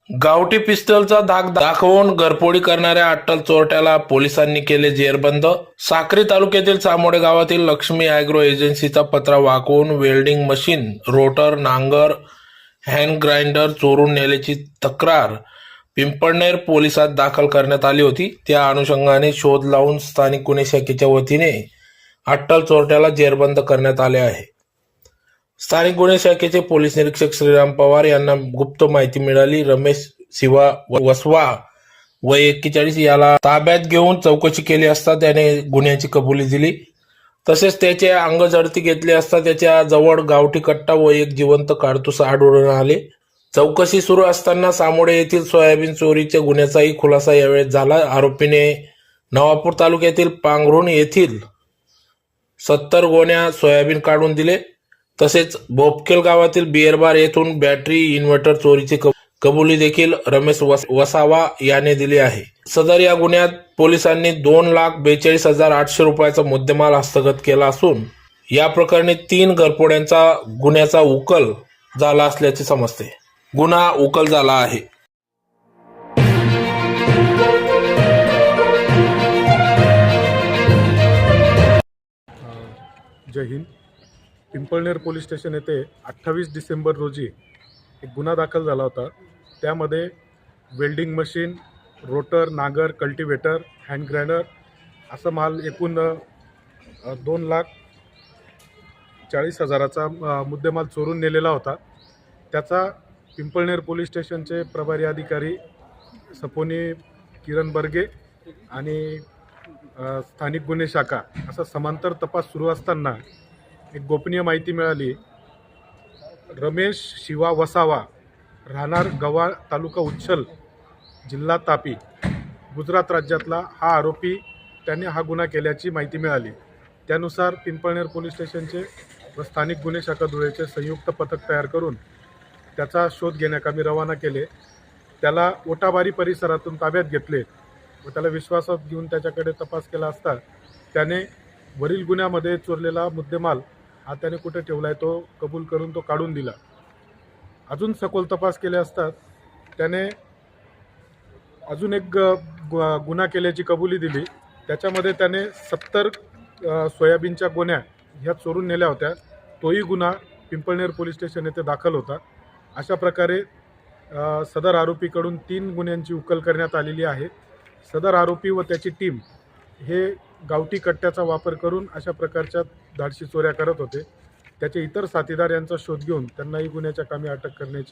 गावठी पिस्तलचा धाक दाखवून घरफोडी करणाऱ्या अट्टल चोरट्याला पोलिसांनी केले जेरबंद. साक्री तालुक्यातील चामोडे गावातील लक्ष्मी ॲग्रो एजन्सीचा पत्रा वाकवून वेल्डिंग मशीन, रोटर, नांगर, हँड ग्राइंडर चोरून नेल्याची तक्रार पिंपळनेर पोलिसात दाखल करण्यात आली होती. त्या अनुषंगाने शोध लावून स्थानिक गुन्हे शाखेच्या वतीने अट्टल चोरट्याला जेरबंद करण्यात आले आहे. स्थानिक गुन्हे शाखेचे पोलीस निरीक्षक श्रीराम पवार यांना गुप्त माहिती मिळाली. रमेश शिवा वसवा वय 41 याला ताब्यात घेऊन चौकशी केली असता त्याने गुन्ह्याची कबुली दिली. तसेच त्याचे अंगझडती घेतली असता त्याच्या जवळ गावठी कट्टा व एक जिवंत काडतूस आढळून आले. चौकशी सुरू असताना सामोडे येथील सोयाबीन चोरीच्या गुन्ह्याचाही खुलासा यावेळी झाला. आरोपीने नवापूर तालुक्यातील पांघरुण येथील 70 गोण्या सोयाबीन काढून दिले. तसेच बोपखेल गावातील बिअरबार येथून बॅटरी इन्व्हर्टर चोरीची कबुली देखील रमेश वसावा याने दिली आहे. सदर या गुन्ह्यात पोलिसांनी 2,42,800 रुपयाचा मुद्देमाल हस्तगत केला असून या प्रकरणी 3 घरफोड्यांचा गुन्ह्याचा उकल झाला असल्याचे समजते. गुन्हा उकल झाला आहे. जय हिंद. पिंपळनेर पोलीस स्टेशन येथे 28 डिसेंबर रोजी एक गुन्हा दाखल झाला होता. त्यामध्ये वेल्डिंग मशीन, रोटर, नांगर, कल्टिवेटर, हँड ग्राइंडर असं माल एकूण 2,40,000चा मुद्देमाल चोरून नेलेला होता. त्याचा पिंपळनेर पोलीस स्टेशनचे प्रभारी अधिकारी सपोनी किरण बर्गे आणि स्थानिक गुन्हे शाखा असा समांतर तपास सुरू असताना एक गोपनीय माहिती मिळाली. रमेश शिवा वसावा, राहणार गव्हाळ, तालुका उच्छल, जिल्हा तापी, गुजरात राज्यातला हा आरोपी त्याने हा गुन्हा केल्याची माहिती मिळाली. त्यानुसार पिंपळनेर पोलीस स्टेशनचे व स्थानिक गुन्हे शाखा धुळेचे संयुक्त पथक तयार करून त्याचा शोध घेण्याकामी रवाना केले. त्याला ओटाबारी परिसरातून ताब्यात घेतले व त्याला विश्वासात घेऊन त्याच्याकडे तपास केला असता त्याने वरील गुन्ह्यामध्ये चोरलेला मुद्देमाल हा त्याने कुठे ठेवला आहे तो कबूल करून तो काढून दिला. अजून सखोल तपास केले असता त्याने अजून एक गुन्हा केल्याची कबुली दिली. त्याच्यामध्ये त्याने 70 सोयाबीनच्या गोण्या ह्या चोरून नेल्या होत्या. तोही गुन्हा पिंपळनेर पोलीस स्टेशन येथे दाखल होता. अशा प्रकारे सदर आरोपीकडून 3 गुन्ह्यांची उकल करण्यात आलेली आहे. सदर आरोपी व त्याची टीम हे गावठी कट्ट्याचा वापर करून अशा प्रकारच्या धाडसी चोऱ्या करत होते. त्याचे इतर साथीदार यांचा शोध घेऊन त्यांनाही गुन्ह्याच्या कामी अटक करण्याची